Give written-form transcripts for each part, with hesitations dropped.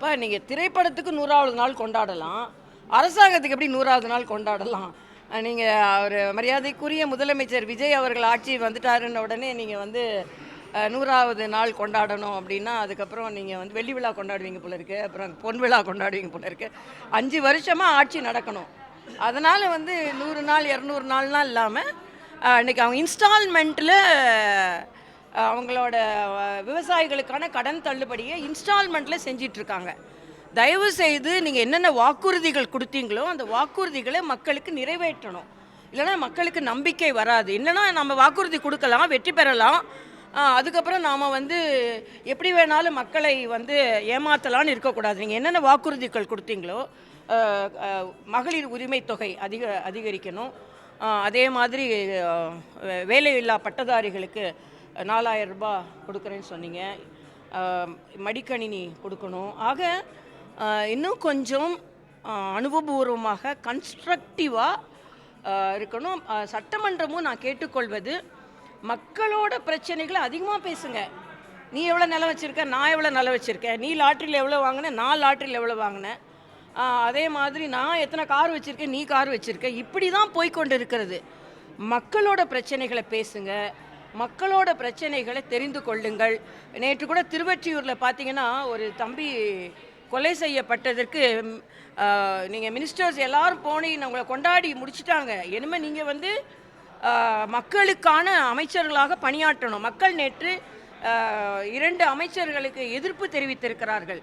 அப்போ நீங்கள் திரைப்படத்துக்கு 100வது நாள் கொண்டாடலாம், அரசாங்கத்துக்கு எப்படி 100வது நாள் கொண்டாடலாம்? நீங்கள் அவர் மரியாதைக்குரிய முதலமைச்சர் விஜய் அவர்கள் ஆட்சி வந்துட்டாருன்ன உடனே நீங்கள் வந்து 100வது நாள் கொண்டாடணும் அப்படின்னா, அதுக்கப்புறம் நீங்கள் வந்து வெள்ளி விழா கொண்டாடுவீங்க போல இருக்கு, அப்புறம் பொன் விழா கொண்டாடுவீங்க போல இருக்கு. 5 வருஷமாக ஆட்சி நடக்கணும். அதனால் வந்து 100 நாள் 200 நாள்லாம் இல்லாமல் இன்றைக்கி அவங்க இன்ஸ்டால்மெண்ட்டில் அவங்களோட விவசாயிகளுக்கான கடன் தள்ளுபடியை இன்ஸ்டால்மெண்ட்டில் செஞ்சிட்ருக்காங்க. தயவு செய்து நீங்கள் என்னென்ன வாக்குறுதிகள் கொடுத்தீங்களோ அந்த வாக்குறுதிகளை மக்களுக்கு நிறைவேற்றணும். இல்லைனா மக்களுக்கு நம்பிக்கை வராது. இல்லைனா நம்ம வாக்குறுதி கொடுக்கலாம், வெற்றி பெறலாம், அதுக்கப்புறம் நாம் வந்து எப்படி வேணாலும் மக்களை வந்து ஏமாற்றலான்னு இருக்கக்கூடாது. நீங்கள் என்னென்ன வாக்குறுதிகள் கொடுத்தீங்களோ, மகளிர் உரிமை தொகை அதிகரிக்கணும், அதே மாதிரி வேலையில்லா பட்டதாரிகளுக்கு 4000 ரூபாய் கொடுக்குறேன்னு சொன்னீங்க, மடிக்கணினி கொடுக்கணும். ஆக இன்னும் கொஞ்சம் அனுபவபூர்வமாக கன்ஸ்ட்ரக்டிவாக இருக்கணும். சட்டமன்றமும் நான் கேட்டுக்கொள்வது, மக்களோட பிரச்சனைகளை அதிகமாக பேசுங்க. நீ எவ்வளோ நிலம் வச்சுருக்க, நான் எவ்வளோ நிலம் வச்சுருக்கேன், நீ லாட்ரியில் எவ்வளோ வாங்கினேன், நான் லாட்ரியில் எவ்வளோ வாங்கினேன், அதே மாதிரி நான் எத்தனை கார் வச்சுருக்கேன், நீ கார் வச்சுருக்கேன், இப்படி தான் போய்கொண்டு இருக்கிறது. மக்களோட பிரச்சனைகளை பேசுங்க, மக்களோட பிரச்சனைகளை தெரிந்து கொள்ளுங்கள். நேற்று கூட திருவொற்றியூரில் பார்த்தீங்கன்னா ஒரு தம்பி கொலை செய்யப்பட்டதற்கு நீங்கள் மினிஸ்டர்ஸ் எல்லோரும் போனி உங்களை கொண்டாடி முடிச்சிட்டாங்க. இனிமேல் நீங்கள் வந்து மக்களுக்கான அமைச்சர்களாக பணியாற்றணும். மக்கள் நேற்று 2 அமைச்சர்களுக்கு எதிர்ப்பு தெரிவித்திருக்கிறார்கள்.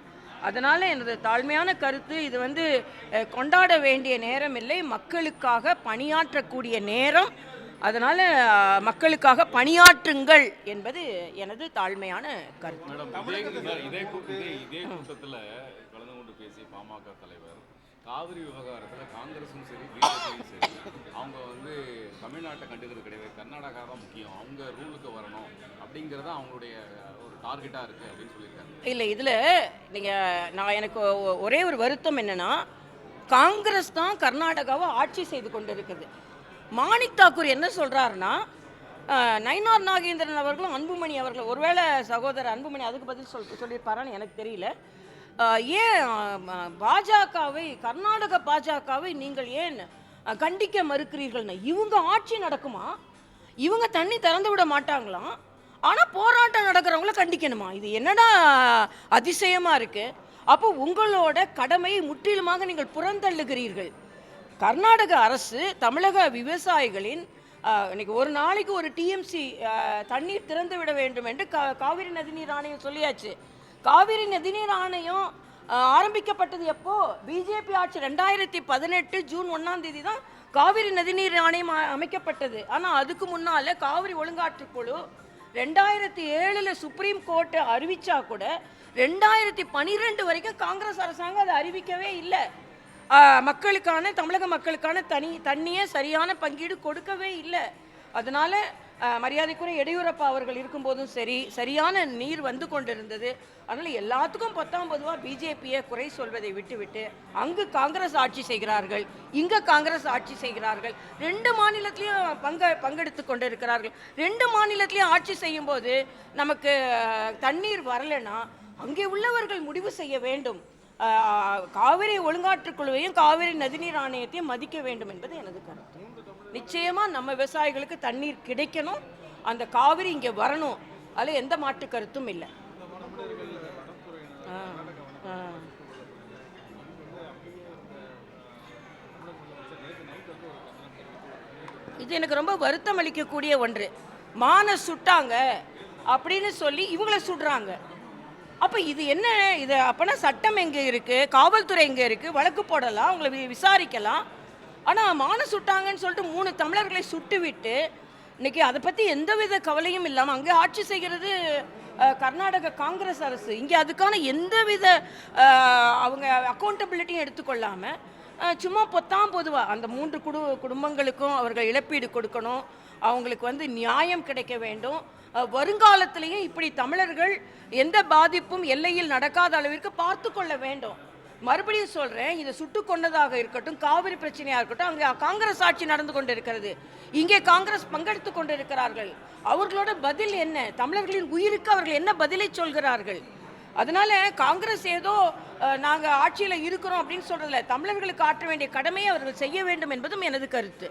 அதனால் எனது தாழ்மையான கருத்து, இது வந்து கொண்டாட வேண்டிய நேரம் இல்லை, மக்களுக்காக பணியாற்றக்கூடிய நேரம். அதனால் மக்களுக்காக பணியாற்றுங்கள் என்பது எனது தாழ்மையான கருத்து. இதே கூட்டத்தில் கலந்து கொண்டு பேசிய பாமக தலைவர் காவிரி விவகாரத்தில் காங்கிரஸும் சரி பிஜேபியும் சரி அவங்க வந்து தமிழ்நாட்டை கண்டுக்கிறது கிடையாது, கர்நாடகா தான் முக்கியம், அவங்க ரூலுக்கு வரணும் அப்படிங்கிறத அவங்களுடைய ஒரு டார்கெட்டாக இருக்குது அப்படின்னு சொல்லியிருக்காங்க. இல்லை, இதில் நீங்கள் எனக்கு ஒரே ஒரு வருத்தம் என்னென்னா, காங்கிரஸ் தான் கர்நாடகாவை ஆட்சி செய்து கொண்டு இருக்குது. மாணிக் தாக்கூர் என்ன சொல்கிறாருன்னா, நயினார் நாகேந்திரன் அவர்களும் அன்புமணி அவர்கள், ஒருவேளை சகோதரர் அன்புமணி அதுக்கு பதில் சொல்லியிருப்பாரான்னு எனக்கு தெரியல, ஏன் பாஜகவை, கர்நாடக பாஜகவை நீங்கள் ஏன் கண்டிக்க மறுக்கிறீர்கள்னு. இவங்க ஆட்சி நடக்குமா, இவங்க தண்ணி திறந்து விட மாட்டாங்களாம், ஆனால் போராட்டம் நடக்கிறவங்கள கண்டிக்கணுமா? இது என்னடா அதிசயமாக இருக்குது. அப்போ உங்களோட கடமையை முற்றிலுமாக நீங்கள் புறந்தள்ளுகிறீர்கள். கர்நாடக அரசு தமிழக விவசாயிகளின் இன்னைக்கு ஒரு நாளைக்கு ஒரு டிஎம்சி தண்ணீர் திறந்து விட வேண்டும் என்று காவிரி நதிநீர் ஆணையம் சொல்லியாச்சு. காவிரி நதிநீர் ஆணையம் ஆரம்பிக்கப்பட்டது எப்போ? பிஜேபி ஆட்சி 2018 ஜூன் 1ஆம் தேதி தான் காவிரி நதிநீர் ஆணையம் அமைக்கப்பட்டது. ஆனால் அதுக்கு முன்னால் காவிரி ஒழுங்காற்றுக்குழு 2007 சுப்ரீம் கோர்ட்டு அறிவிச்சா கூட 2012 வரைக்கும் காங்கிரஸ் அரசாங்கம் அதை அறிவிக்கவே இல்லை. மக்களுக்கான, தமிழக மக்களுக்கான தண்ணியை சரியான பங்கீடு கொடுக்கவே இல்லை. அதனால் மரியாதைக்குரிய எடியூரப்பா அவர்கள் இருக்கும்போதும் சரியான நீர் வந்து கொண்டிருந்தது. அதனால் எல்லாத்துக்கும் 10ஆம் பொதுவாக பிஜேபியை குறை சொல்வதை விட்டுவிட்டு அங்கு காங்கிரஸ் ஆட்சி செய்கிறார்கள், இங்கே காங்கிரஸ் ஆட்சி செய்கிறார்கள். 2 மாநிலத்திலையும் பங்கெடுத்து கொண்டு இருக்கிறார்கள். 2 மாநிலத்திலையும் ஆட்சி செய்யும்போது நமக்கு தண்ணீர் வரலைன்னா அங்கே உள்ளவர்கள் முடிவு செய்ய வேண்டும். காவிரி ஒழுங்காற்றுக்குழுவையும் காவிரி நதிநீர் ஆணையத்தையும் மதிக்க வேண்டும் என்பது எனது கருத்து. நிச்சயமாக நம்ம விவசாயிகளுக்கு தண்ணீர் கிடைக்கணும், அந்த காவிரி இங்கே வரணும், அதில் எந்த மாற்று கருத்தும் இல்லை. இது எனக்கு ரொம்ப வருத்தம் அளிக்கக்கூடிய ஒன்று. மான சுட்டாங்க அப்படின்னு சொல்லி இவங்களை சுடுறாங்க. அப்போ இது என்ன? இது அப்போனா சட்டம் எங்கே இருக்குது, காவல்துறை எங்கே இருக்குது, வழக்கு போடலாம், அவங்களை விசாரிக்கலாம். ஆனால் மான சுட்டாங்கன்னு சொல்லிட்டு 3 தமிழர்களை சுட்டு விட்டு இன்றைக்கி அதை பற்றி எந்தவித கவலையும் இல்லாமல் அங்கே ஆட்சி செய்கிறது கர்நாடக காங்கிரஸ் அரசு. இங்கே அதுக்கான எந்தவித அவங்க அக்கௌண்டபிலிட்டியும் எடுத்துக்கொள்ளாமல் சும்மா பொதுவாக அந்த 3 குடும்பங்களுக்கும் அவர்கள் இழப்பீடு கொடுக்கணும், அவங்களுக்கு வந்து நியாயம் கிடைக்க வேண்டும். வருங்காலத்திலேயும் இப்படி தமிழர்கள் எந்த பாதிப்பும் எல்லையில் நடக்காத அளவிற்கு பார்த்து கொள்ள வேண்டும். மறுபடியும் சொல்கிறேன், இதை சுட்டு கொண்டதாக இருக்கட்டும், காவிரி பிரச்சனையாக இருக்கட்டும், அங்கே காங்கிரஸ் ஆட்சி நடந்து கொண்டு இருக்கிறது, இங்கே காங்கிரஸ் பங்கெடுத்து கொண்டு இருக்கிறார்கள். அவர்களோட பதில் என்ன? தமிழர்களின் உயிருக்கு அவர்கள் என்ன பதிலை சொல்கிறார்கள்? அதனால காங்கிரஸ் ஏதோ நாங்கள் ஆட்சியில் இருக்கிறோம் அப்படின்னு சொல்றதில்ல, தமிழர்களுக்கு ஆற்ற வேண்டிய கடமையை அவர்கள் செய்ய வேண்டும் என்பதும் எனது கருத்து.